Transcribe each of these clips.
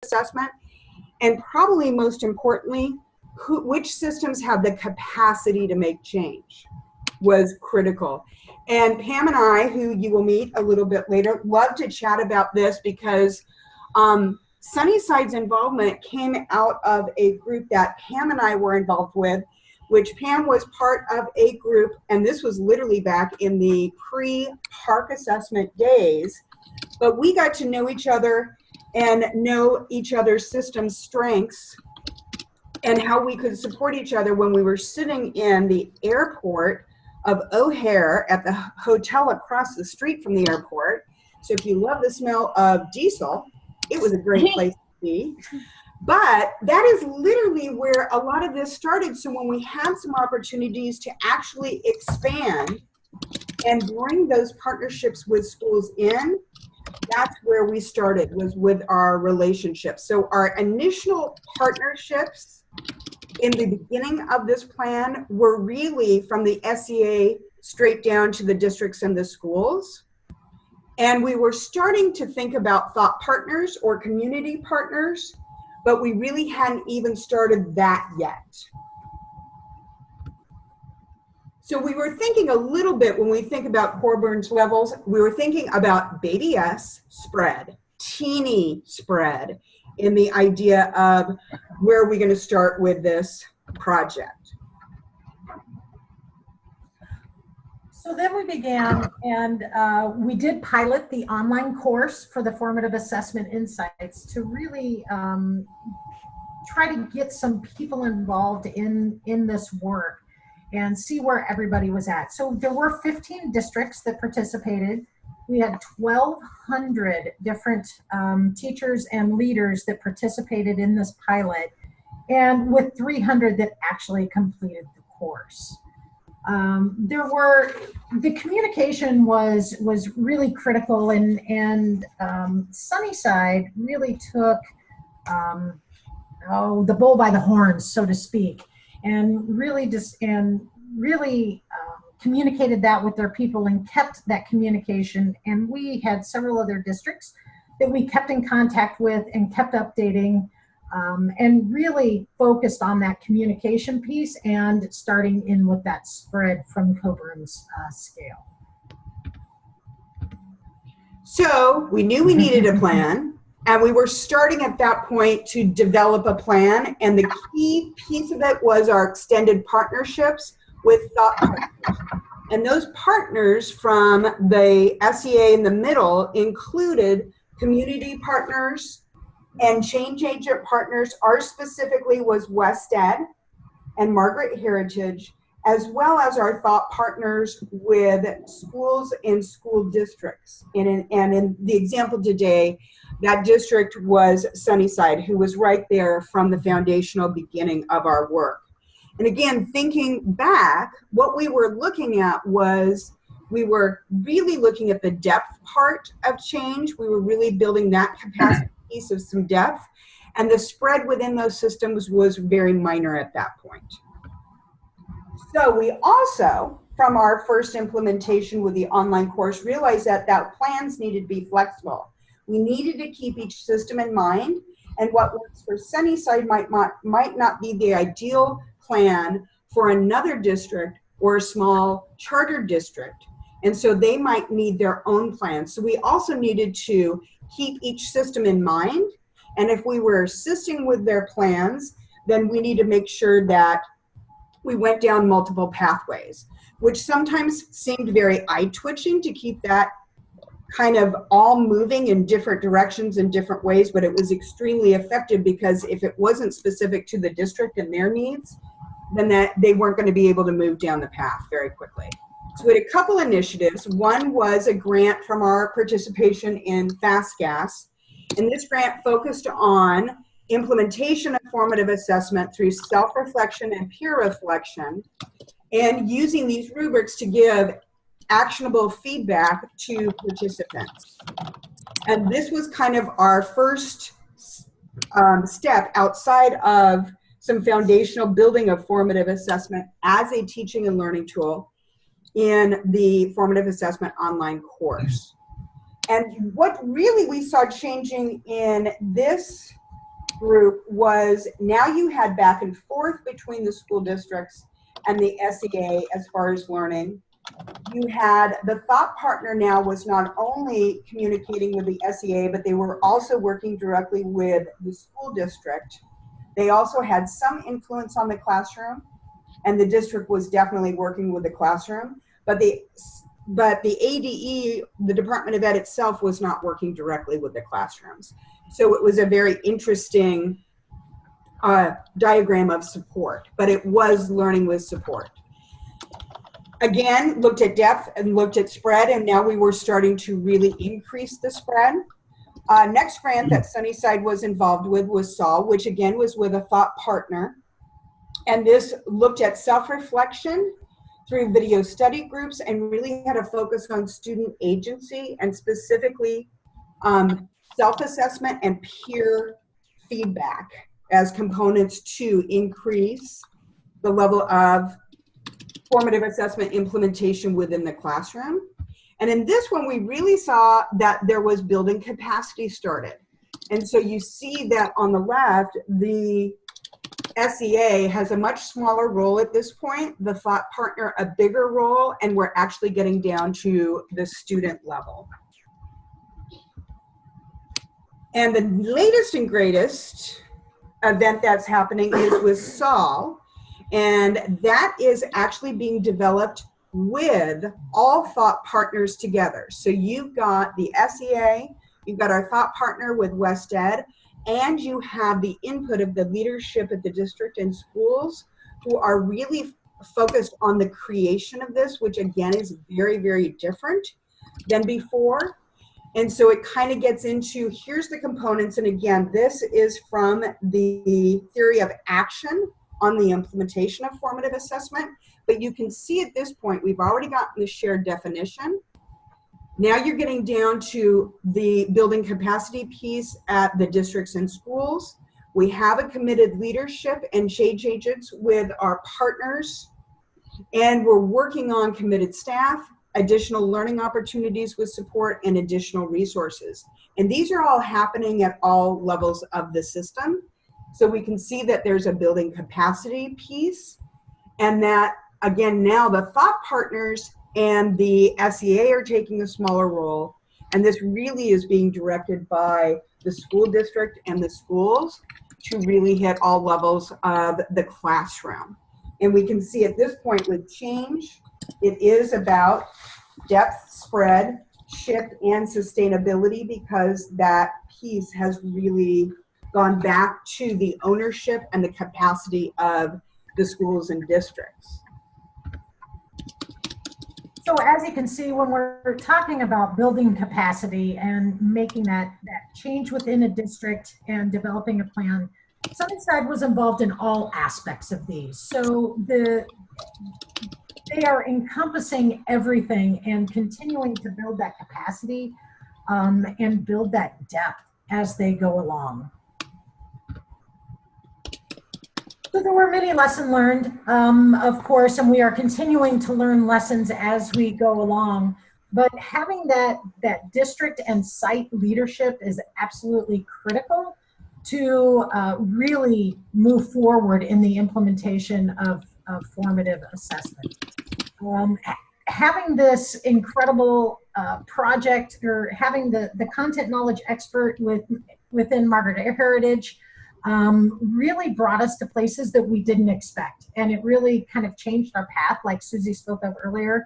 assessment, and probably most importantly, which systems have the capacity to make change was critical. And Pam and I, who you will meet a little bit later, love to chat about this because Sunnyside's involvement came out of a group that Pam and I were involved with, which Pam was part of a group, and this was literally back in the pre-park assessment days, but we got to know each other and know each other's system strengths and how we could support each other when we were sitting in the airport of O'Hare at the hotel across the street from the airport. So if you love the smell of diesel, it was a great place to be. But that is literally where a lot of this started. So when we had some opportunities to actually expand and bring those partnerships with schools in, that's where we started, was with our relationships. So our initial partnerships in the beginning of this plan were really from the SEA straight down to the districts and the schools. And we were starting to think about thought partners or community partners, but we really hadn't even started that yet. So we were thinking a little bit, when we think about core Burns levels, we were thinking about baby S spread, teeny spread, in the idea of where are we going to start with this project. So then we began, and we did pilot the online course for the Formative Assessment Insights to really try to get some people involved in this work and see where everybody was at. So there were 15 districts that participated. We had 1,200 different teachers and leaders that participated in this pilot, and with 300 that actually completed the course. The communication was really critical, and Sunnyside really took the bull by the horns, so to speak, and really communicated that with their people and kept that communication. And we had several other districts that we kept in contact with and kept updating, and really focused on that communication piece and starting in with that spread from Coburn's scale. So we knew we needed a plan, and we were starting at that point to develop a plan, and the key piece of it was our extended partnerships with thought partners. And those partners from the SEA in the middle included community partners and change agent partners. Ours specifically was WestEd and Margaret Heritage, as well as our thought partners with schools and school districts. And in the example today, that district was Sunnyside, who was right there from the foundational beginning of our work. And again, thinking back, what we were looking at was, we were really looking at the depth part of change. We were really building that capacity piece of some depth, and the spread within those systems was very minor at that point. So we also, from our first implementation with the online course, realized that plans needed to be flexible. We needed to keep each system in mind, and what works for Sunnyside might not be the ideal plan for another district or a small charter district. And so they might need their own plan. So we also needed to keep each system in mind. And if we were assisting with their plans, then we need to make sure that we went down multiple pathways, which sometimes seemed very eye-twitching to keep that kind of all moving in different directions in different ways, but it was extremely effective, because if it wasn't specific to the district and their needs, then they weren't going to be able to move down the path very quickly. So we had a couple initiatives. One was a grant from our participation in FastGas, and this grant focused on implementation of formative assessment through self-reflection and peer reflection, and using these rubrics to give actionable feedback to participants. And this was kind of our first step outside of some foundational building of formative assessment as a teaching and learning tool in the formative assessment online course. And what really we saw changing in this group was now you had back and forth between the school districts and the SEA as far as learning. You had the thought partner now was not only communicating with the SEA, but they were also working directly with the school district. They also had some influence on the classroom, and the district was definitely working with the classroom, but the ADE, the Department of Ed itself, was not working directly with the classrooms. So it was a very interesting diagram of support, but it was learning with support. Again, looked at depth and looked at spread, and now we were starting to really increase the spread. Next grant that Sunnyside was involved with was SOL, which again was with a thought partner. And this looked at self-reflection through video study groups and really had a focus on student agency and specifically self-assessment and peer feedback as components to increase the level of formative assessment implementation within the classroom. And in this one, we really saw that there was building capacity started. And so you see that on the left, the SEA has a much smaller role at this point, the thought partner a bigger role, and we're actually getting down to the student level. And the latest and greatest event that's happening is with SOL, and that is actually being developed with all thought partners together. So you've got the SEA, you've got our thought partner with West Ed, and you have the input of the leadership at the district and schools who are really focused on the creation of this, which again is very, very different than before. And so it kind of gets into, here's the components. And again, this is from the theory of action on the implementation of formative assessment. But you can see at this point, we've already gotten the shared definition. Now you're getting down to the building capacity piece at the districts and schools. We have a committed leadership and change agents with our partners, and we're working on committed staff, additional learning opportunities with support, and additional resources. And these are all happening at all levels of the system. So we can see that there's a building capacity piece, and that, again, now the thought partners and the SEA are taking a smaller role, and this really is being directed by the school district and the schools to really hit all levels of the classroom. And we can see at this point with change, it is about depth, spread, shift, and sustainability, because that piece has really gone back to the ownership and the capacity of the schools and districts. So as you can see, when we're talking about building capacity and making that change within a district and developing a plan, Sunnyside was involved in all aspects of these. So they are encompassing everything and continuing to build that capacity and build that depth as they go along. So there were many lessons learned, of course, and we are continuing to learn lessons as we go along. But having that district and site leadership is absolutely critical to really move forward in the implementation of formative assessment. Having this incredible project, or having the content knowledge expert within Margaret Heritage, really brought us to places that we didn't expect. And it really kind of changed our path, like Susie spoke of earlier.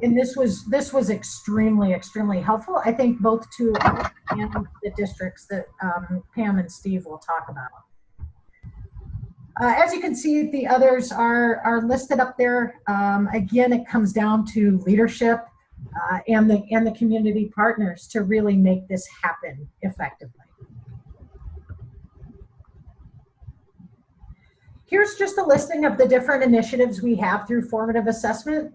And this was extremely, extremely helpful, I think, both to us and the districts that Pam and Steve will talk about. As you can see, the others are listed up there. Again, it comes down to leadership and the community partners to really make this happen effectively. Here's just a listing of the different initiatives we have through formative assessment.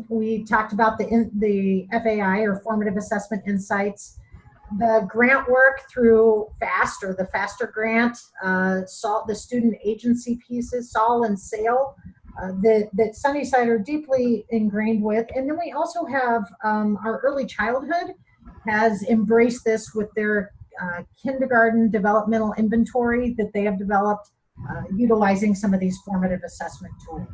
We talked about the FAI, or Formative Assessment Insights, the grant work through FAST, or the FASTER grant, the student agency pieces, SOL and SAIL, that Sunnyside are deeply ingrained with. And then we also have our early childhood has embraced this with their kindergarten developmental inventory that they have developed utilizing some of these formative assessment tools.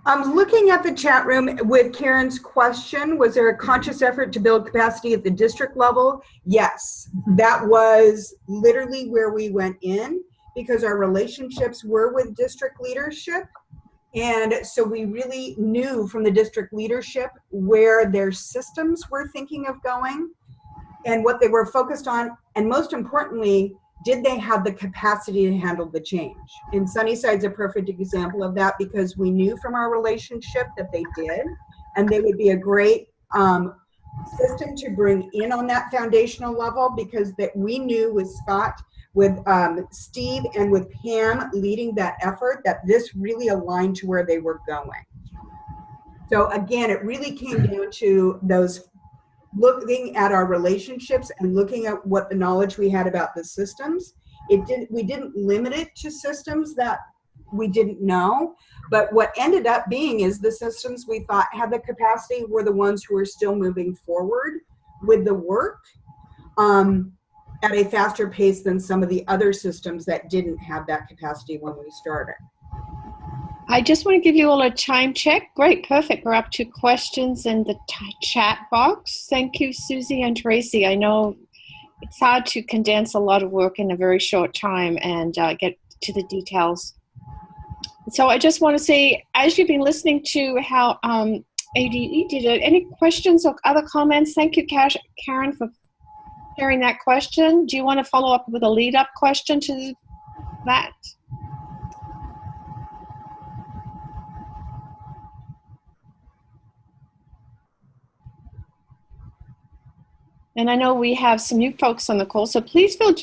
I'm looking at the chat room with Karen's question. Was there a conscious effort to build capacity at the district level? Yes, that was literally where we went in because our relationships were with district leadership. And so we really knew from the district leadership where their systems were thinking of going and what they were focused on. And most importantly, did they have the capacity to handle the change? And Sunnyside's a perfect example of that because we knew from our relationship that they did, and they would be a great system to bring in on that foundational level because that we knew with Scott, with Steve, and with Pam leading that effort that this really aligned to where they were going. So again, it really came down to those looking at our relationships and looking at what the knowledge we had about the systems. We didn't limit it to systems that we didn't know, but what ended up being is the systems we thought had the capacity were the ones who were still moving forward with the work at a faster pace than some of the other systems that didn't have that capacity when we started. I just want to give you all a time check. Great, perfect. We're up to questions in the chat box. Thank you, Susie and Tracy. I know it's hard to condense a lot of work in a very short time and get to the details. So I just want to say, as you've been listening to how ADE did it, any questions or other comments? Thank you, Karen, for sharing that question. Do you want to follow up with a lead-up question to that? And I know we have some new folks on the call, so please feel,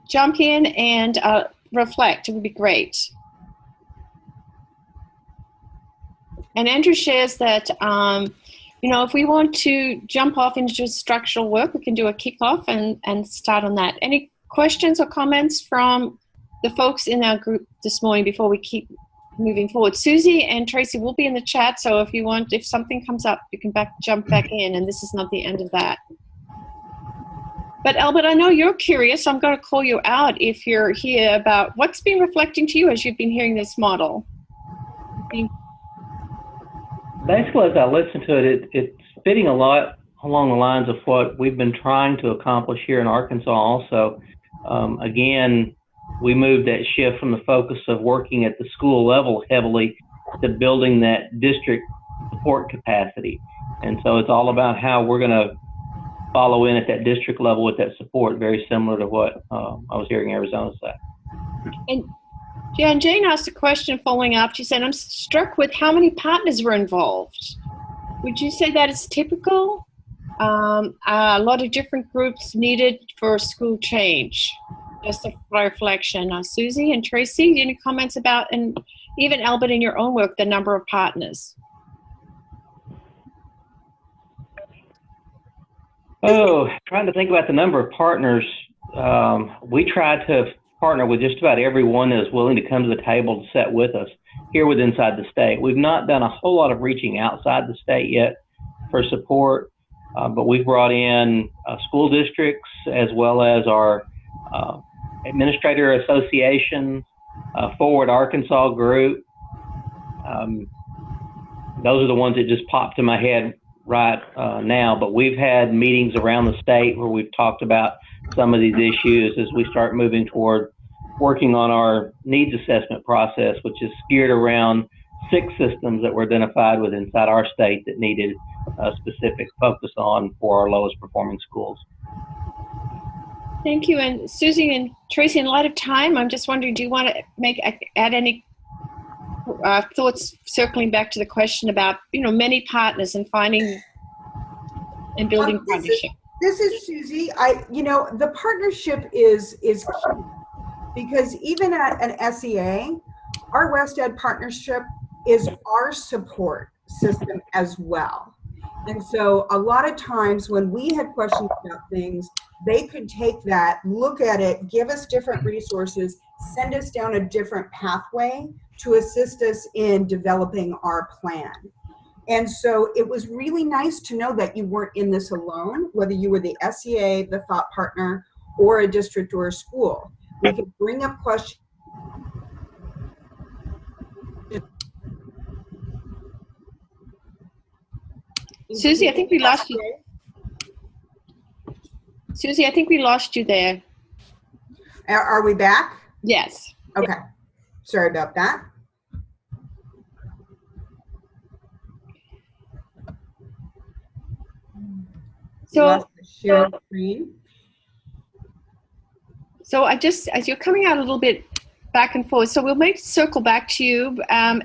jump in and reflect. It would be great. And Andrew shares that, if we want to jump off into structural work, we can do a kickoff and start on that. Any questions or comments from the folks in our group this morning before we keep moving forward? Susie and Tracy will be in the chat, so if something comes up, you can jump back in, and this is not the end of that. But Albert, I know you're curious. I'm going to call you out if you're here about what's been reflecting to you as you've been hearing this model. Basically, as I listen to it, it's fitting a lot along the lines of what we've been trying to accomplish here in Arkansas also. Again, we moved that shift from the focus of working at the school level heavily to building that district support capacity. And so it's all about how we're going to follow in at that district level with that support, very similar to what I was hearing Arizona say. And Jane asked a question following up. She said, I'm struck with how many partners were involved. Would you say that is typical? A lot of different groups needed for school change. Just a reflection. Susie and Tracy, any comments about, and even Albert in your own work, the number of partners? Trying to think about the number of partners. We try to partner with just about everyone that is willing to come to the table to sit with us here with inside the state. We've not done a whole lot of reaching outside the state yet for support, but we've brought in school districts as well as our Administrator Association, Forward Arkansas group. Those are the ones that just popped in my head right now, but we've had meetings around the state where we've talked about some of these issues as we start moving toward working on our needs assessment process, which is geared around 6 systems that were identified with inside our state that needed a specific focus on for our lowest performing schools. Thank you. And Susie and Tracy, in light of time, I'm just wondering, do you want to add any thoughts circling back to the question about, many partners and finding and building partnership? This is Susie. The partnership is key because even at an SEA, our West Ed partnership is our support system as well. And so a lot of times when we had questions about things, they could take that, look at it, give us different resources, send us down a different pathway to assist us in developing our plan. And so it was really nice to know that you weren't in this alone, whether you were the SEA, the thought partner, or a district or a school. We could bring up questions. Susie, I think we lost you. Susie, I think we lost you there. Are we back? Yes. Okay. Sorry about that. So, share screen. So I just, as you're coming out a little bit back and forth, so we'll maybe circle back to you.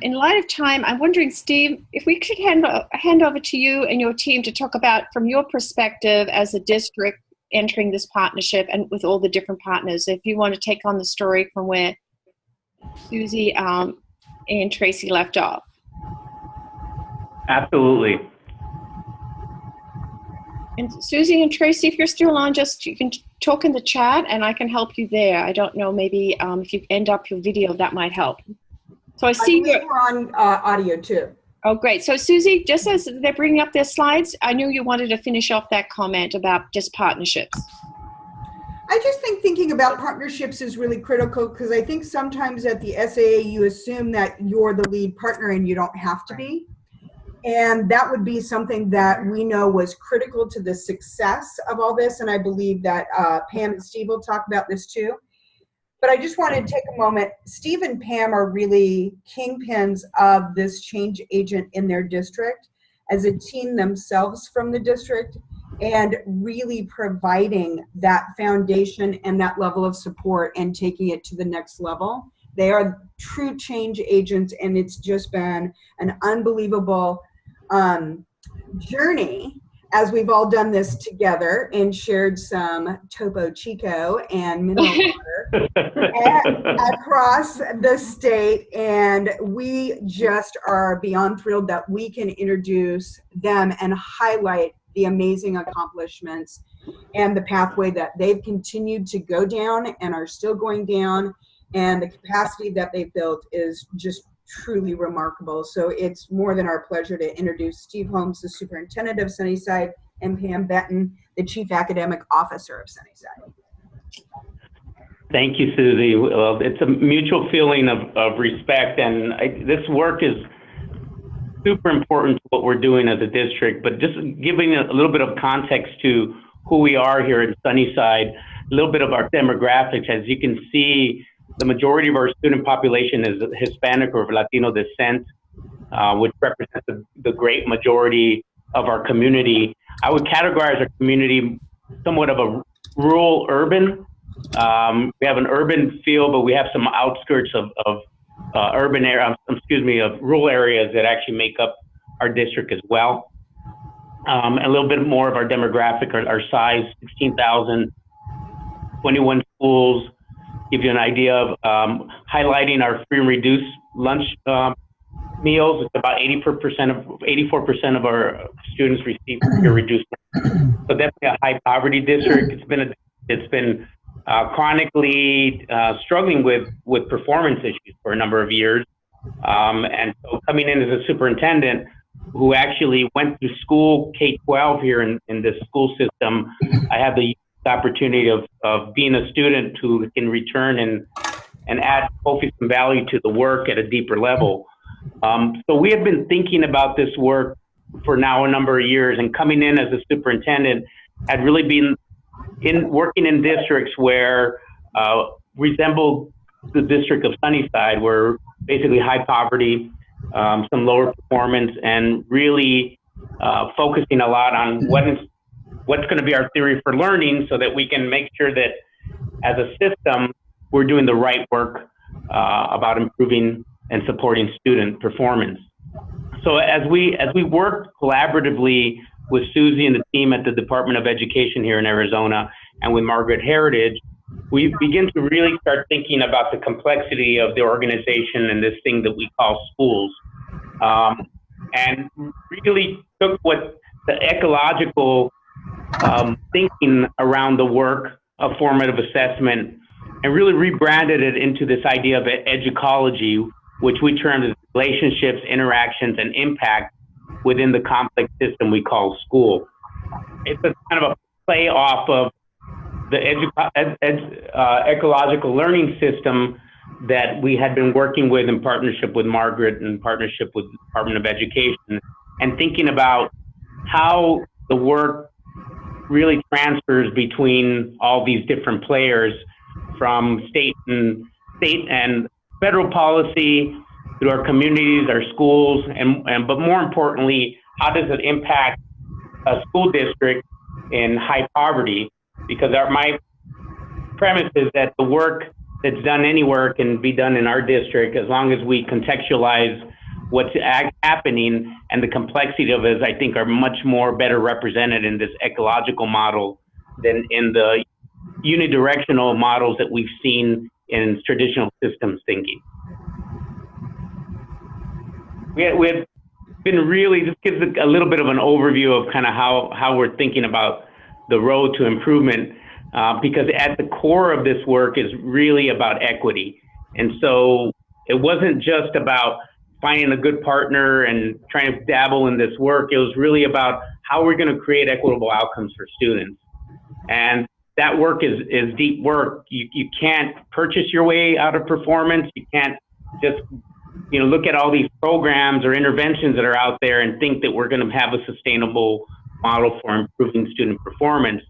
In light of time, I'm wondering, Steve, if we could hand over to you and your team to talk about, from your perspective as a district entering this partnership and with all the different partners, if you want to take on the story from where Susie and Tracy left off. Absolutely. And Susie and Tracy, if you're still on, just you can talk in the chat and I can help you there. I don't know, maybe if you end up your video, that might help. So I see we're on audio too. Oh, great. So Susie, just as they're bringing up their slides, I knew you wanted to finish off that comment about just partnerships. I just think thinking about partnerships is really critical, because I think sometimes at the SAA you assume that you're the lead partner and you don't have to be. And that would be something that we know was critical to the success of all this. And I believe that Pam and Steve will talk about this too. But I just wanted to take a moment. Steve and Pam are really kingpins of this change agent in their district as a team themselves from the district, and really providing that foundation and that level of support and taking it to the next level. They are true change agents, and it's just been an unbelievable journey as we've all done this together and shared some Topo Chico and mineral water across the state. And we just are beyond thrilled that we can introduce them and highlight the amazing accomplishments and the pathway that they've continued to go down and are still going down. And the capacity that they've built is just truly remarkable. So it's more than our pleasure to introduce Steve Holmes, the superintendent of Sunnyside, and Pam Benton, the chief academic officer of Sunnyside. Thank you, Susie. Well, it's a mutual feeling of respect, and this work is super important to what we're doing as a district. But just giving a little bit of context to who we are here in Sunnyside, a little bit of our demographics. As you can see, the majority of our student population is Hispanic or Latino descent, which represents the great majority of our community. I would categorize our community somewhat of a rural urban. We have an urban feel, but we have some outskirts of rural areas that actually make up our district as well. A little bit more of our demographic, our size, 16,000, 21 schools. Give you an idea of highlighting our free and reduced lunch meals. It's about 84% of our students receive free or reduced lunch. So definitely a high poverty district. It's been chronically struggling with performance issues for a number of years. And so coming in as a superintendent who actually went through school K-12 here in this school system, I have the opportunity of being a student who can return and add focus and value to the work at a deeper level. So we have been thinking about this work for now a number of years, and coming in as a superintendent had really been working in districts where resembled the district of Sunnyside, where basically high poverty, some lower performance, and really focusing a lot on what's going to be our theory for learning, so that we can make sure that as a system we're doing the right work about improving and supporting student performance. So as we work collaboratively with Susie and the team at the Department of Education here in Arizona and with Margaret Heritage, we begin to really start thinking about the complexity of the organization and this thing that we call schools, and really took what the ecological thinking around the work of formative assessment and really rebranded it into this idea of educology, which we termed as relationships, interactions, and impact within the complex system we call school. It's a kind of a play off of the ecological learning system that we had been working with in partnership with Margaret, in partnership with the Department of Education, and thinking about how the work really transfers between all these different players, from state and federal policy through our communities, our schools, and but more importantly, how does it impact a school district in high poverty? Because my premise is that the work that's done anywhere can be done in our district, as long as we contextualize what's happening, and the complexity of it, I think, are much more better represented in this ecological model than in the unidirectional models that we've seen in traditional systems thinking. We've been really, this gives a little bit of an overview of kind of how we're thinking about the road to improvement, because at the core of this work is really about equity. And so it wasn't just about finding a good partner and trying to dabble in this work. It was really about how we're going to create equitable outcomes for students. And that work is deep work. You can't purchase your way out of performance. You can't just look at all these programs or interventions that are out there and think that we're going to have a sustainable model for improving student performance.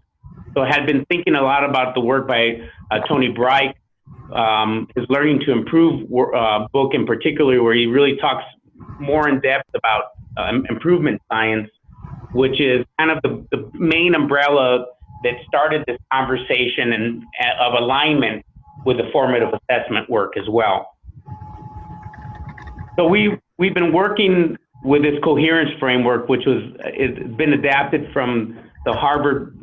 So I had been thinking a lot about the work by Tony Bright, his Learning to Improve book in particular, where he really talks more in depth about improvement science, which is kind of the main umbrella that started this conversation and of alignment with the formative assessment work as well. So we've been working with this coherence framework, which it's been adapted from the Harvard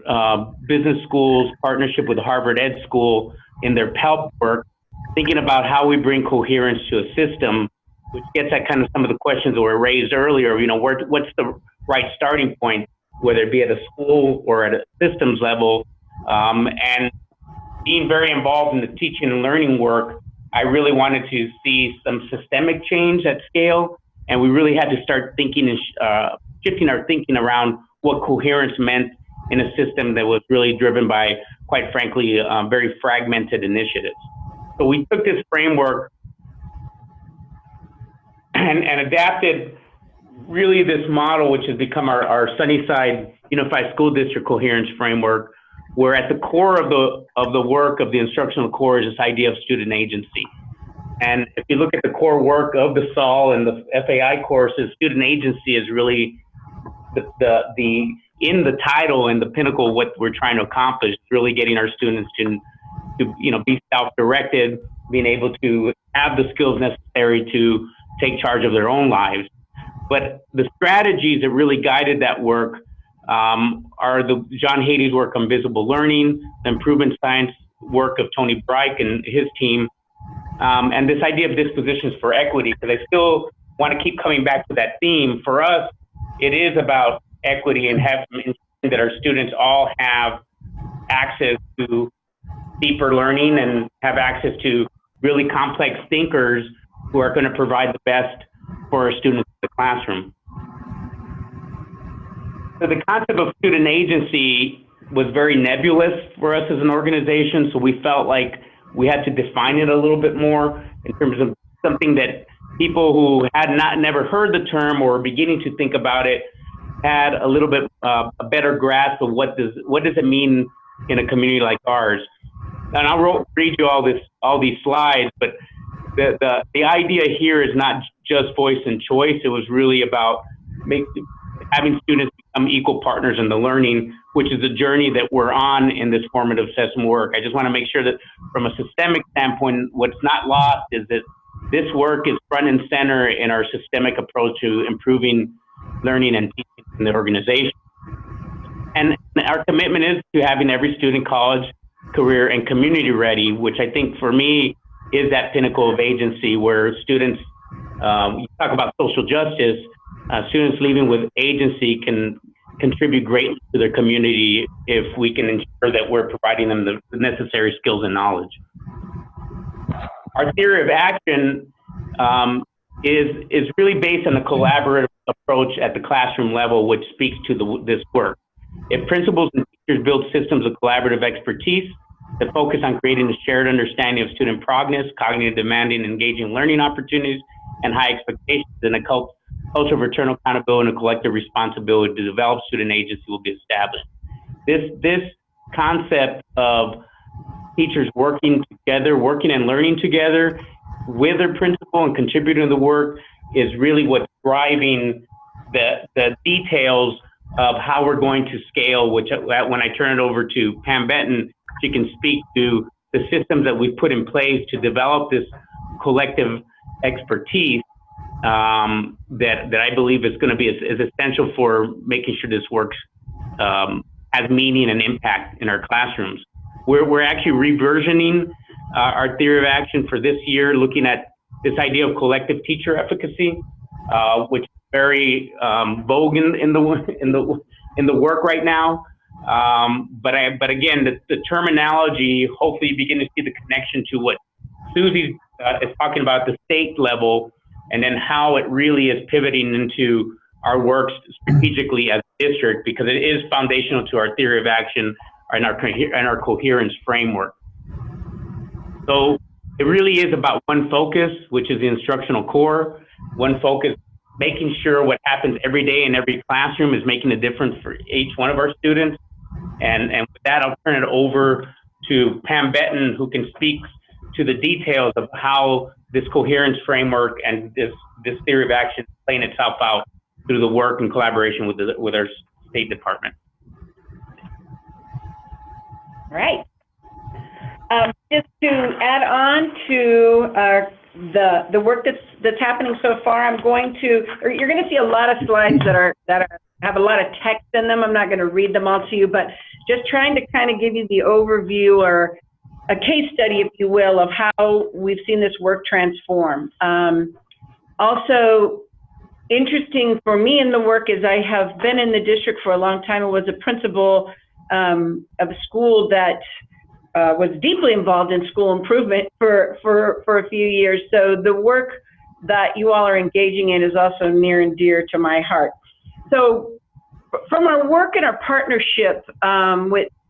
Business School's partnership with the Harvard Ed School in their PELP work, thinking about how we bring coherence to a system, which gets at kind of some of the questions that were raised earlier. What's the right starting point, whether it be at a school or at a systems level, and being very involved in the teaching and learning work, I really wanted to see some systemic change at scale, and we really had to start thinking and shifting our thinking around what coherence meant in a system that was really driven by, quite frankly, very fragmented initiatives. So we took this framework and adapted really this model, which has become our Sunnyside Unified School District Coherence Framework, where at the core of the work of the instructional core is this idea of student agency. And if you look at the core work of the SAL and the FAI courses, student agency is really in the title and the pinnacle of what we're trying to accomplish, really getting our students to be self-directed, being able to have the skills necessary to take charge of their own lives. But the strategies that really guided that work are the John Hattie's work on visible learning, the improvement science work of Tony Bright and his team, and this idea of dispositions for equity, because I still want to keep coming back to that theme. For us, it is about equity and having that our students all have access to deeper learning and have access to really complex thinkers who are going to provide the best for our students in the classroom. So the concept of student agency was very nebulous for us as an organization, so we felt like we had to define it a little bit more in terms of something that people who had never heard the term or were beginning to think about it had a little bit a better grasp of what does it mean in a community like ours. And I'll read you all these slides, but the idea here is not just voice and choice. It was really about having students become equal partners in the learning, which is a journey that we're on in this formative assessment work. I just want to make sure that from a systemic standpoint, what's not lost is that this work is front and center in our systemic approach to improving learning and teaching in the organization. And our commitment is to having every student college, career, and community ready, which I think for me is that pinnacle of agency where students, you talk about social justice, students leaving with agency can contribute greatly to their community if we can ensure that we're providing them the necessary skills and knowledge. Our theory of action is really based on a collaborative approach at the classroom level, which speaks to this work. If principals and teachers build systems of collaborative expertise that focus on creating a shared understanding of student progress, cognitive demanding, engaging learning opportunities, and high expectations, then a culture of fraternal accountability and a collective responsibility to develop student agency will be established. This concept of teachers working together, working and learning together with their principal and contributing to the work is really what's driving the details of how we're going to scale, which when I turn it over to Pam Benton, she can speak to the systems that we've put in place to develop this collective expertise that I believe is going to be is essential for making sure this works has meaning and impact in our classrooms. We're actually reversioning our theory of action for this year, looking at this idea of collective teacher efficacy, which is very vogue in the work right now. But again, the terminology, hopefully you begin to see the connection to what Susie is talking about, the state level, and then how it really is pivoting into our work strategically as a district, because it is foundational to our theory of action and our coherence framework. So it really is about one focus, which is the instructional core. One focus, making sure what happens every day in every classroom is making a difference for each one of our students. And with that, I'll turn it over to Pam Benton, who can speak to the details of how this coherence framework and this theory of action is playing itself out through the work and collaboration with our State Department. All right. Just to add on to the work that's happening so far, you're going to see a lot of slides that have a lot of text in them. I'm not going to read them all to you, but just trying to kind of give you the overview or a case study, if you will, of how we've seen this work transform. Also, interesting for me in the work is I have been in the district for a long time. I was a principal of a school that was deeply involved in school improvement for a few years. So the work that you all are engaging in is also near and dear to my heart. So from our work and our partnership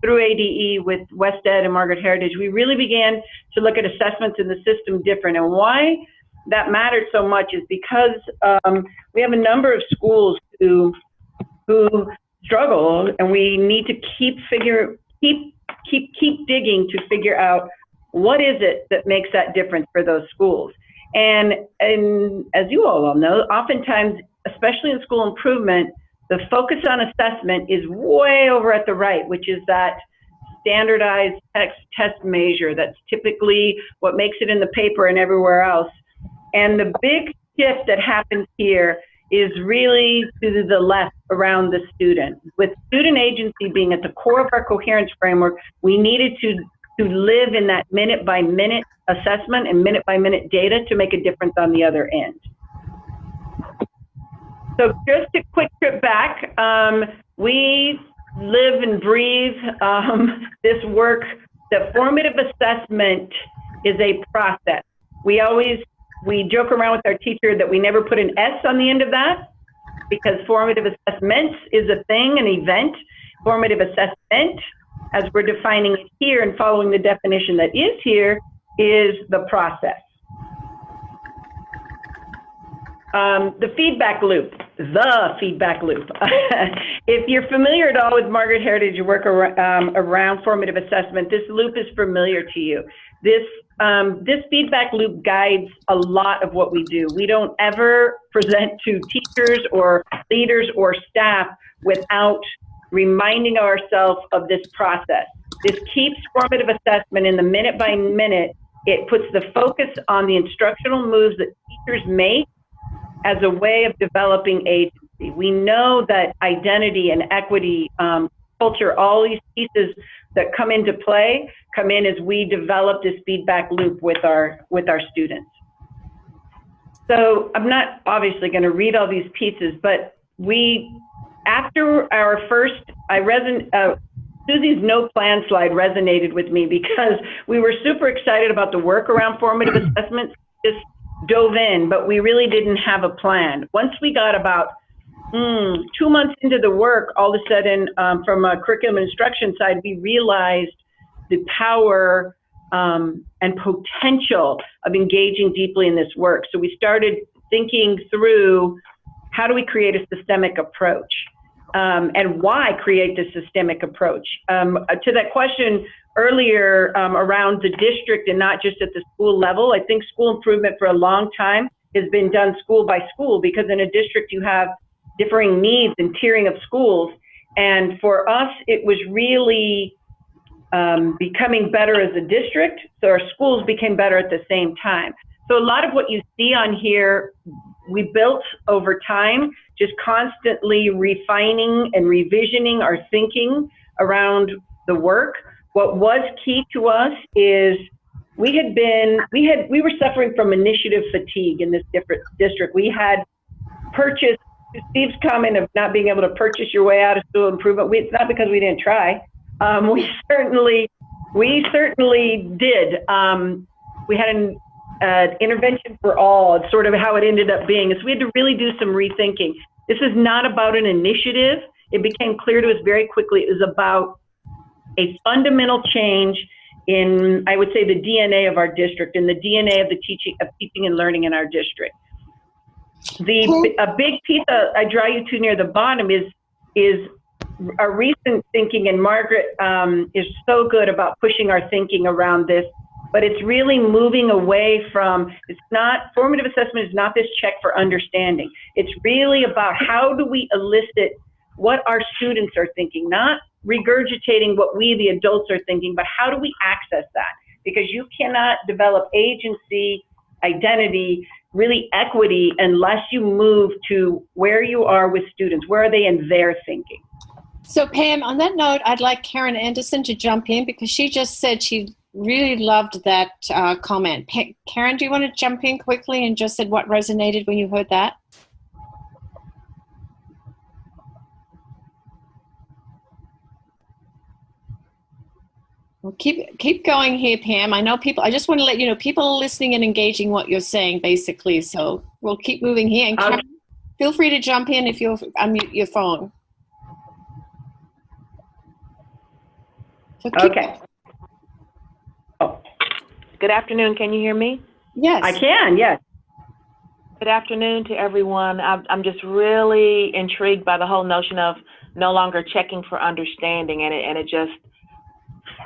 through ADE with West Ed and Margaret Heritage, we really began to look at assessments in the system different. And why that mattered so much is because we have a number of schools who struggle, and we need to keep digging to figure out what is it that makes that difference for those schools. And as you all know, oftentimes, especially in school improvement, the focus on assessment is way over at the right, which is that standardized test measure. That's typically what makes it in the paper and everywhere else. And the big shift that happens here is really to the left around the student. With student agency being at the core of our coherence framework, we needed to live in that minute-by-minute assessment and minute-by-minute data to make a difference on the other end. So just a quick trip back, we live and breathe this work. The formative assessment is a process. We joke around with our teacher that we never put an S on the end of that, because formative assessments is a thing, an event. Formative assessment, as we're defining it here and following the definition that is here, is the process. The feedback loop. If you're familiar at all with Margaret Heritage work around formative assessment, this loop is familiar to you. This feedback loop guides a lot of what we do. We don't ever present to teachers or leaders or staff without reminding ourselves of this process. This keeps formative assessment in the minute by minute. It puts the focus on the instructional moves that teachers make as a way of developing agency. We know that identity and equity, culture, all these pieces that come into play come in as we develop this feedback loop with our students. So I'm not obviously going to read all these pieces, but after our first, Susie's no plan slide resonated with me because we were super excited about the work around formative assessments. Just dove in, but we really didn't have a plan. Once we got about 2 months into the work, all of a sudden, from a curriculum instruction side, we realized the power and potential of engaging deeply in this work. So we started thinking through, how do we create a systemic approach? And why create this systemic approach? To that question earlier around the district and not just at the school level, I think school improvement for a long time has been done school by school, because in a district you have differing needs and tiering of schools. And for us, it was really becoming better as a district, so our schools became better at the same time. So a lot of what you see on here, we built over time, just constantly refining and revisioning our thinking around the work. What was key to us is we were suffering from initiative fatigue in this different district. We had purchased, Steve's comment of not being able to purchase your way out of school improvement. It's not because we didn't try. We certainly did. We had an intervention for all. It's sort of how it ended up being. So we had to really do some rethinking. This is not about an initiative. It became clear to us very quickly it was about a fundamental change in, I would say, the DNA of our district and the DNA of the teaching and learning in our district. A big piece I draw you to near the bottom is our recent thinking, and Margaret is so good about pushing our thinking around this, but it's really moving away from, formative assessment is not this check for understanding. It's really about how do we elicit what our students are thinking, not regurgitating what we, the adults, are thinking, but how do we access that? Because you cannot develop agency, identity, really equity, unless you move to where you are with students. Where are they in their thinking? So Pam, on that note, I'd like Karen Anderson to jump in, because she just said she really loved that comment. Karen, do you want to jump in quickly and just said what resonated when you heard that? Well, keep going here, Pam. I know people, I just want to let you know, people are listening and engaging what you're saying, basically. So we'll keep moving here. And Karen, feel free to jump in if you'll unmute your phone. So Okay. Oh. Good afternoon. Can you hear me? Yes. I can, yes. Good afternoon to everyone. I'm just really intrigued by the whole notion of no longer checking for understanding, and it just,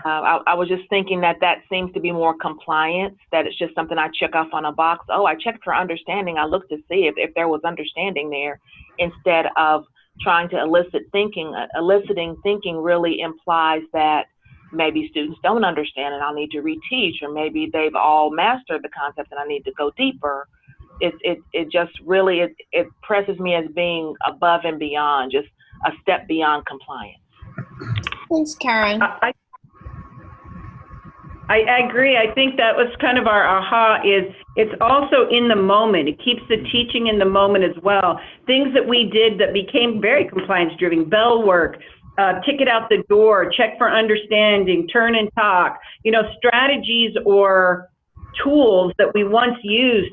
I was just thinking that seems to be more compliance, that it's just something I check off on a box. Oh, I checked for understanding. I looked to see if there was understanding there, instead of trying to elicit thinking. Eliciting thinking really implies that maybe students don't understand and I'll need to reteach, or maybe they've all mastered the concept and I need to go deeper. It just really, it presses me as being above and beyond, just a step beyond compliance. Thanks, Karen. I agree. I think that was kind of our aha, is it's also in the moment. It keeps the teaching in the moment as well. Things that we did that became very compliance driven, bell work, ticket out the door, check for understanding, turn and talk, strategies or tools that we once used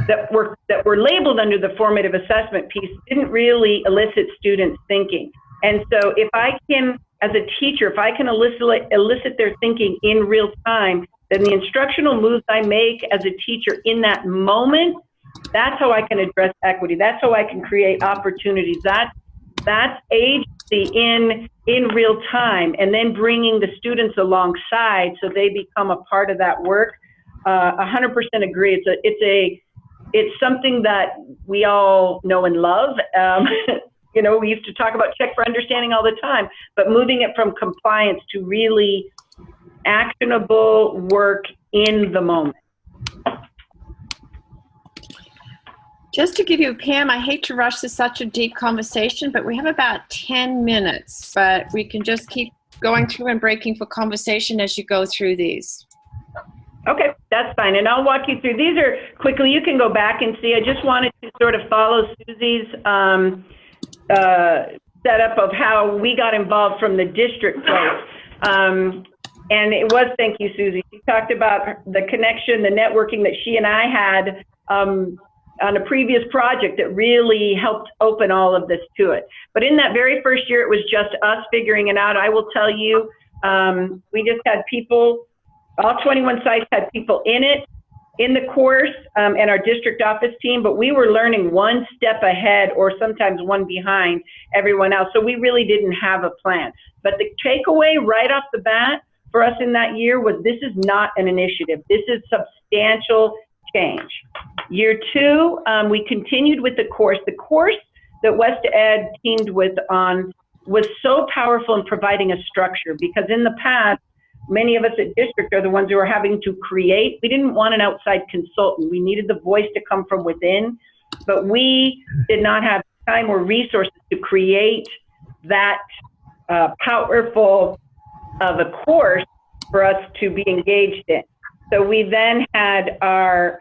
that were labeled under the formative assessment piece didn't really elicit students' thinking. And so if I can, as a teacher, if I can elicit their thinking in real time, then the instructional moves I make as a teacher in that moment, that's how I can address equity. That's how I can create opportunities. That's agency in real time, and then bringing the students alongside so they become a part of that work. 100% agree. It's something that we all know and love. We used to talk about check for understanding all the time, but moving it from compliance to really actionable work in the moment. Just to give you, Pam, I hate to rush to such a deep conversation, but we have about 10 minutes, but we can just keep going through and breaking for conversation as you go through these. Okay, that's fine. And I'll walk you through. These are quickly, you can go back and see. I just wanted to sort of follow Susie's setup of how we got involved from the district place. And it was, thank you, Susie. She talked about the connection, the networking that she and I had on a previous project that really helped open all of this to it. But in that very first year, it was just us figuring it out. I will tell you, we just had people, all 21 sites had people in it, in the course, and our district office team, but we were learning one step ahead or sometimes one behind everyone else. So we really didn't have a plan. But the takeaway right off the bat for us in that year was this is not an initiative. This is substantial change. Year two, we continued with the course. The course that West Ed teamed with on was so powerful in providing a structure, because in the past, many of us at district are the ones who are having to create. We didn't want an outside consultant. We needed the voice to come from within, but we did not have time or resources to create that powerful of a course for us to be engaged in. So we then had our,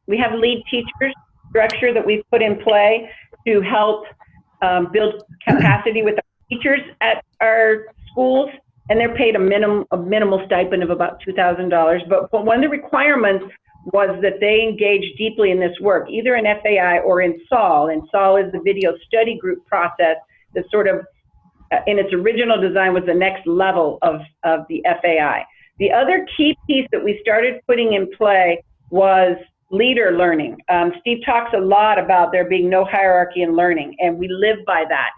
we have lead teachers structure that we've put in play to help build capacity with our teachers at our schools, and they're paid a minimal stipend of about $2,000. But one of the requirements was that they engage deeply in this work, either in FAI or in SOL. And SOL is the video study group process that sort of, in its original design, was the next level of the FAI. The other key piece that we started putting in play was leader learning. Steve talks a lot about there being no hierarchy in learning, and we live by that.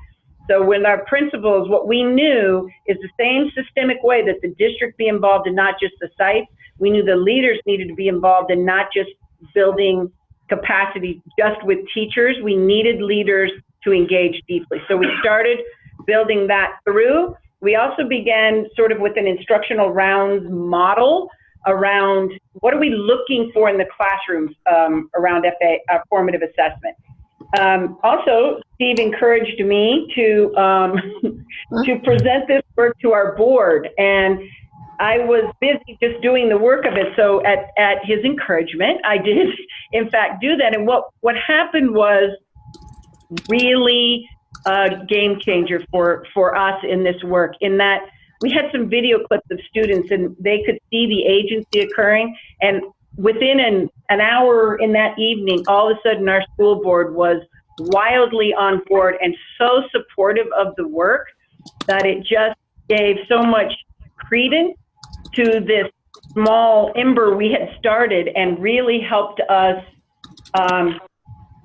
So with our principals, what we knew is the same systemic way that the district be involved in not just the sites, we knew the leaders needed to be involved in not just building capacity just with teachers. We needed leaders to engage deeply. So we started building that through. We also began sort of with an instructional rounds model around what are we looking for in the classrooms around formative assessment. Also, Steve encouraged me to to present this work to our board, and I was busy just doing the work of it. So at his encouragement, I did in fact do that. And what happened was really a game changer for us in this work, in that we had some video clips of students and they could see the agency occurring, and within an hour in that evening, all of a sudden our school board was wildly on board and so supportive of the work that it just gave so much credence to this small ember we had started, and really helped us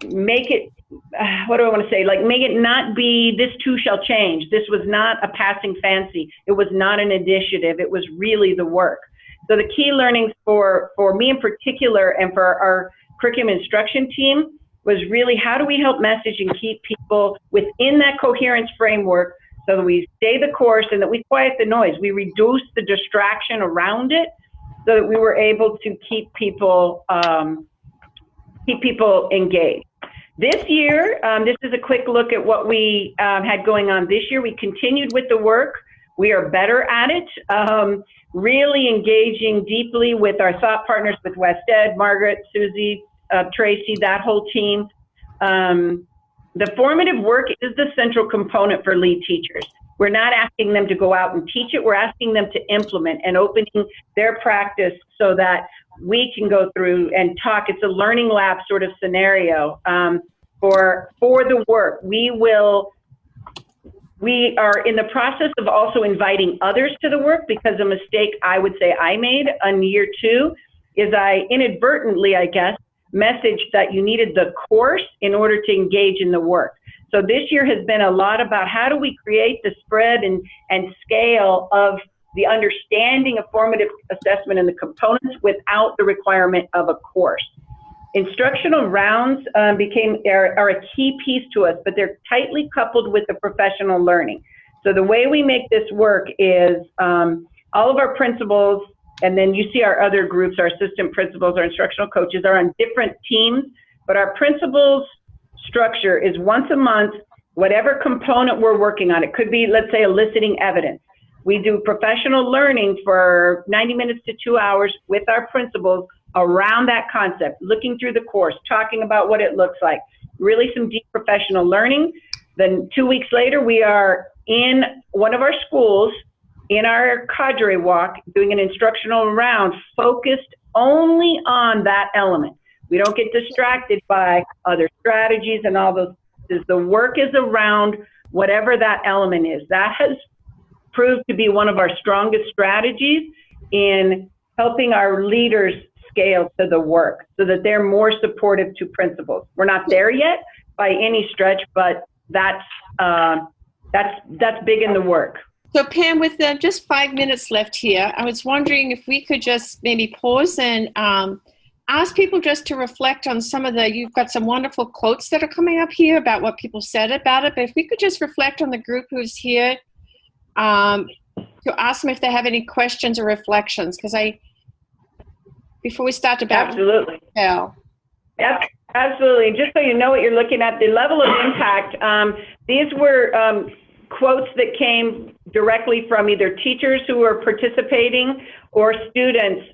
make it, what do I want to say, like make it not be this too shall change. This was not a passing fancy. It was not an initiative. It was really the work. So the key learnings for me in particular and for our curriculum instruction team was really how do we help message and keep people within that coherence framework so that we stay the course and that we quiet the noise. We reduce the distraction around it so that we were able to keep people engaged. This year, this is a quick look at what we had going on this year. We continued with the work. We are better at it, really engaging deeply with our thought partners, with West Ed, Margaret, Susie, Tracy, that whole team. The formative work is the central component for lead teachers. We're not asking them to go out and teach it. We're asking them to implement and opening their practice so that we can go through and talk. It's a learning lab sort of scenario for the work. We are in the process of also inviting others to the work, because a mistake I would say I made on year two is I inadvertently, I guess, messaged that you needed the course in order to engage in the work. So this year has been a lot about how do we create the spread and scale of the understanding of formative assessment and the components without the requirement of a course. Instructional rounds are a key piece to us, but they're tightly coupled with the professional learning. So the way we make this work is all of our principals, and then you see our other groups, our assistant principals, our instructional coaches are on different teams, but our principals structure is once a month, whatever component we're working on. It could be, let's say, eliciting evidence. We do professional learning for 90 minutes to 2 hours with our principals around that concept, looking through the course, talking about what it looks like, really some deep professional learning. Then 2 weeks later, we are in one of our schools in our cadre walk, doing an instructional round focused only on that element. We don't get distracted by other strategies and all those. The work is around whatever that element is. That has proved to be one of our strongest strategies in helping our leaders scale to the work so that they're more supportive to principals. We're not there yet by any stretch, but that's big in the work. So Pam, with just 5 minutes left here, I was wondering if we could just maybe pause and ask people just to reflect on some of you've got some wonderful quotes that are coming up here about what people said about it, but if we could just reflect on the group who's here to ask them if they have any questions or reflections, because before we start about absolutely. Yeah. Yep, absolutely. Just so you know what you're looking at, the level of impact, these were quotes that came directly from either teachers who were participating or students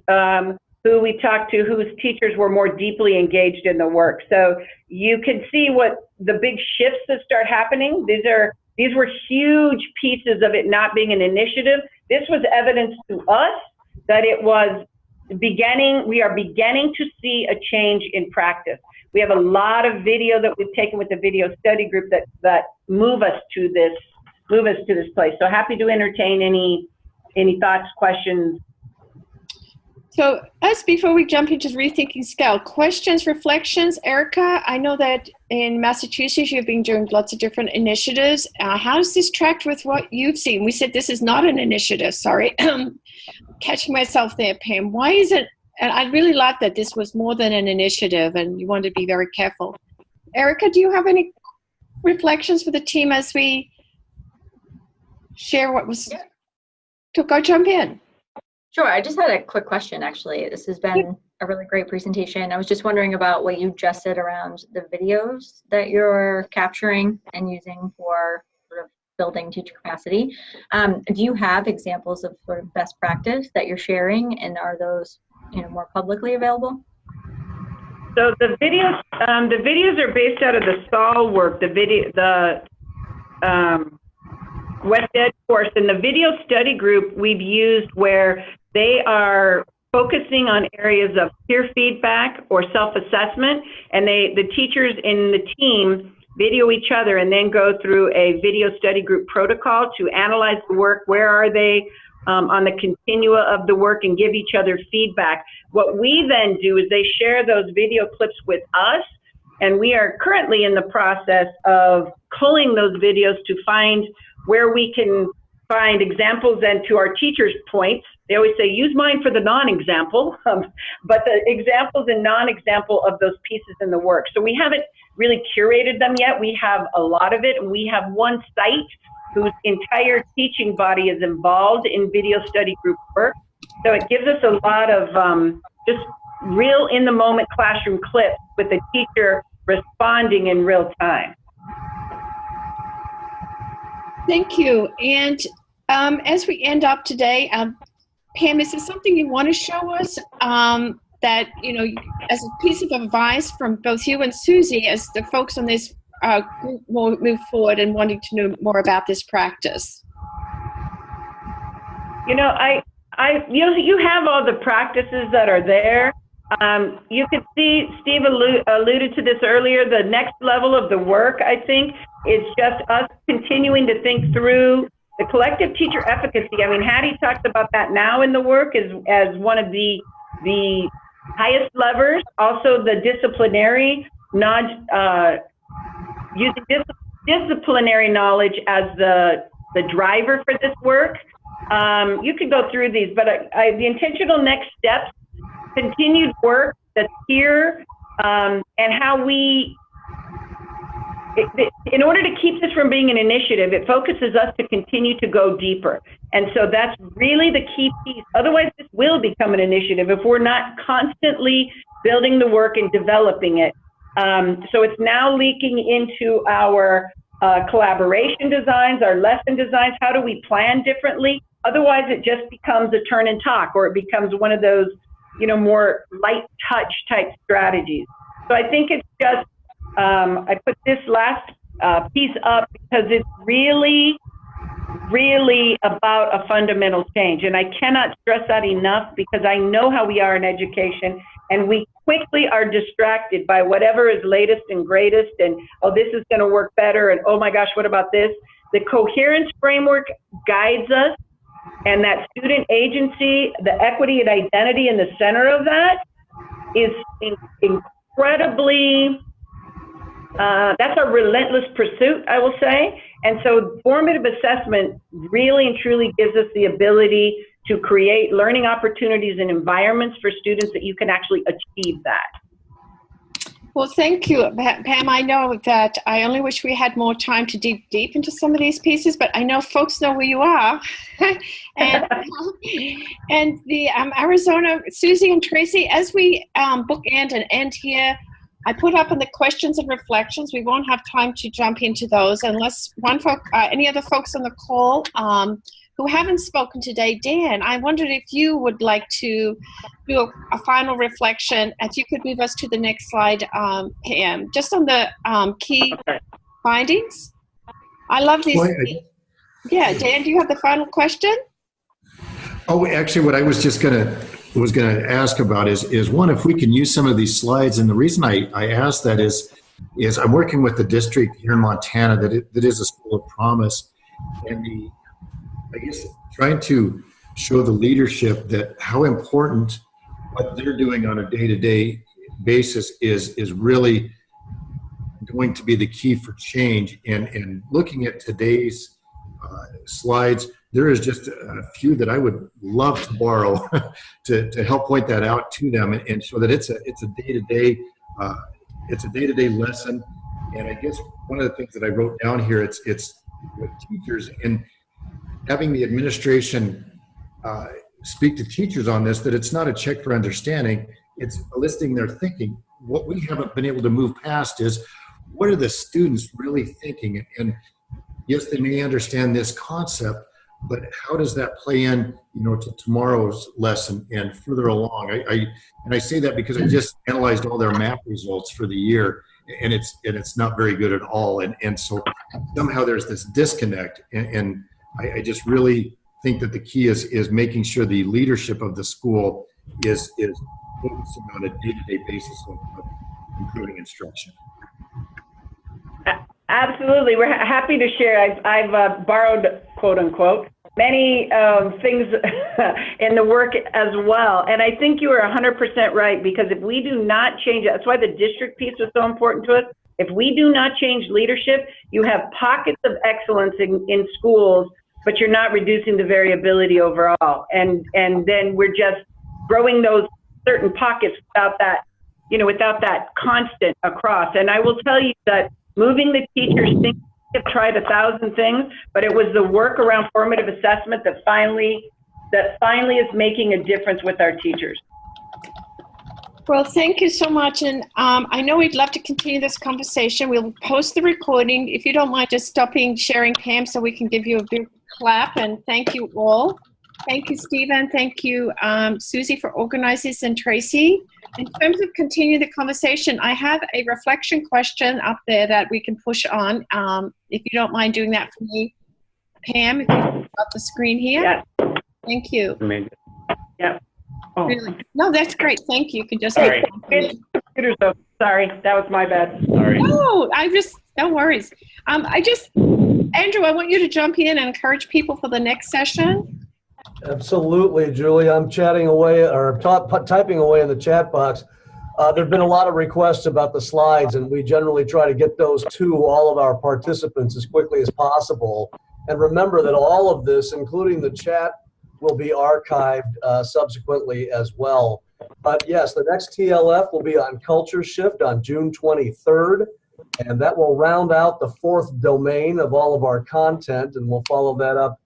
who we talked to whose teachers were more deeply engaged in the work. So you can see what the big shifts that start happening. These were huge pieces of it not being an initiative. This was evidence to us that it was we are beginning to see a change in practice. We have a lot of video that we've taken with the video study group that move us to this place. So happy to entertain any thoughts, questions. So before we jump into Rethinking Scale, questions, reflections. Erica, I know that in Massachusetts you've been doing lots of different initiatives. How does this track with what you've seen? We said this is not an initiative, sorry. Catching myself there, Pam. Why is it, and I really like that this was more than an initiative and you wanted to be very careful. Erica, do you have any reflections for the team as we share what was, go jump in. Sure, I just had a quick question actually. This has been a really great presentation. I was just wondering about what you just said around the videos that you're capturing and using for sort of building teacher capacity. Do you have examples of sort of best practice that you're sharing, and are those more publicly available? So the videos are based out of the SAL work, the West Ed course, and the video study group we've used where they are focusing on areas of peer feedback or self-assessment, and the teachers in the team video each other and then go through a video study group protocol to analyze the work. Where are they on the continua of the work, and give each other feedback. What we then do is they share those video clips with us, and we are currently in the process of culling those videos to find where we can find examples, and to our teachers' points, they always say, use mine for the non-example, but the examples and non-example of those pieces in the work. So we haven't really curated them yet. We have a lot of it, and we have one site whose entire teaching body is involved in video study group work. So it gives us a lot of just real in-the-moment classroom clips with the teacher responding in real time. Thank you. And as we end up today, Pam, is there something you want to show us that, as a piece of advice from both you and Susie, as the folks on this group will move forward and wanting to know more about this practice? You have all the practices that are there. You could see, Steve alluded to this earlier, the next level of the work, I think, is just us continuing to think through the collective teacher efficacy. I mean, Hattie talks about that now in the work as one of the highest levers. Also, the disciplinary, using disciplinary knowledge as the driver for this work. You could go through these, but the intentional next steps, continued work that's here, and how in order to keep this from being an initiative, it focuses us to continue to go deeper. And so that's really the key piece. Otherwise, this will become an initiative if we're not constantly building the work and developing it. So it's now leaking into our collaboration designs, our lesson designs. How do we plan differently? Otherwise, it just becomes a turn and talk, or it becomes one of those, more light touch type strategies. So I think it's just, I put this last piece up because it's really really about a fundamental change. And I cannot stress that enough, because I know how we are in education, and we quickly are distracted by whatever is latest and greatest, and oh, this is going to work better, and oh my gosh, what about this? The coherence framework guides us, and that student agency, the equity and identity in the center of that is incredibly, that's a relentless pursuit, I will say. And so formative assessment really and truly gives us the ability to create learning opportunities and environments for students that you can actually achieve that. Well, thank you, Pam. I know that I only wish we had more time to dig deep into some of these pieces, but I know folks know where you are. and the Arizona, Susie and Tracy, as we bookend and end here, I put up in the questions and reflections. We won't have time to jump into those unless any other folks on the call who haven't spoken today. Dan, I wondered if you would like to do a final reflection. If you could move us to the next slide, Pam, just on the key findings. I love these. Well, yeah, Dan, do you have the final question? Oh, actually, what I was just gonna ask about is one, if we can use some of these slides. And the reason I asked that is I'm working with the district here in Montana that is a school of promise, and I guess trying to show the leadership that how important what they're doing on a day-to-day basis is really going to be the key for change. And looking at today's slides, there is just a few that I would love to borrow to help point that out to them and show that it's a day-to-day lesson. And I guess one of the things that I wrote down here, it's with teachers and having the administration speak to teachers on this, that it's not a check for understanding, it's eliciting their thinking. What we haven't been able to move past is, what are the students really thinking? And yes, they may understand this concept, but how does that play in, to tomorrow's lesson and further along? I say that because I just analyzed all their math results for the year, and it's not very good at all. And so somehow there's this disconnect, and I just really think that the key is making sure the leadership of the school is focusing on a day-to-day basis of improving instruction. Absolutely. We're happy to share. I've borrowed, quote unquote, many things in the work as well. And I think you are 100% right, because if we do not change it, that's why the district piece is so important to us. If we do not change leadership, you have pockets of excellence in schools, but you're not reducing the variability overall. And then we're just growing those certain pockets without that constant across. And I will tell you that moving the teachers, have tried 1,000 things, but it was the work around formative assessment that finally is making a difference with our teachers. Well, thank you so much. And I know we'd love to continue this conversation. We'll post the recording. If you don't mind just stopping sharing, Pam, so we can give you a big clap. And thank you all. Thank you, Stephen. Thank you, Susie, for organizing this, and Tracy. In terms of continuing the conversation, I have a reflection question up there that we can push on. If you don't mind doing that for me, Pam, if you can put up the screen here. Yeah. Thank you. Amazing. Yeah. Oh. Really? No, that's great. Thank you. You can just Sorry. Sorry, that was my bad. Sorry. No, no worries. Andrew, I want you to jump in and encourage people for the next session. Absolutely, Julie. I'm chatting away or typing away in the chat box. There have been a lot of requests about the slides, and we generally try to get those to all of our participants as quickly as possible. And remember that all of this, including the chat, will be archived subsequently as well. But yes, the next TLF will be on Culture Shift on June 23rd, and that will round out the 4th domain of all of our content, and we'll follow that up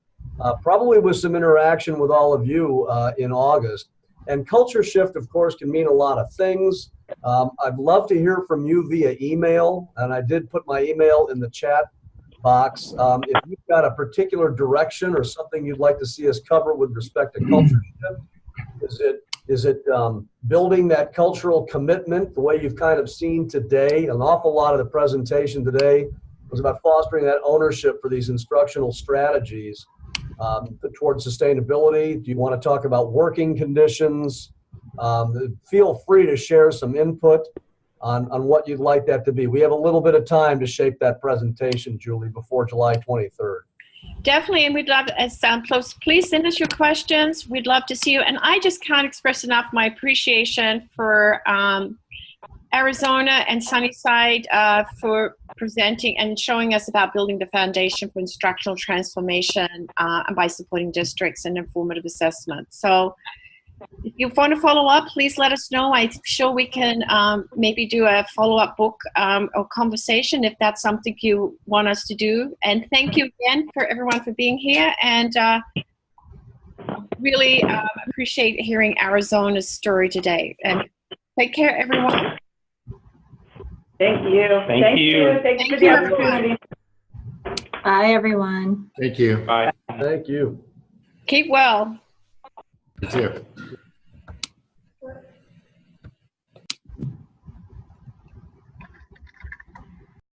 probably with some interaction with all of you in August. And Culture Shift, of course, can mean a lot of things. I'd love to hear from you via email, and I did put my email in the chat box. If you've got a particular direction or something you'd like to see us cover with respect to Culture Shift, is it building that cultural commitment the way you've kind of seen today? An awful lot of the presentation today was about fostering that ownership for these instructional strategies towards sustainability. Do you want to talk about working conditions? Feel free to share some input on what you'd like that to be. We have a little bit of time to shape that presentation, Julie, before July 23rd. Definitely, and we'd love, as close, please send us your questions. We'd love to see you. And I just can't express enough my appreciation for Arizona and Sunnyside for presenting and showing us about building the foundation for instructional transformation and by supporting districts and informative assessment. So if you want to follow up, please let us know. I'm sure we can maybe do a follow-up book or conversation if that's something you want us to do. And thank you again for everyone for being here. And really appreciate hearing Arizona's story today. And take care, everyone. Thank you. Thank you. Thank you for the opportunity. Bye, everyone. Thank you. Bye. Thank you. Keep well. You too.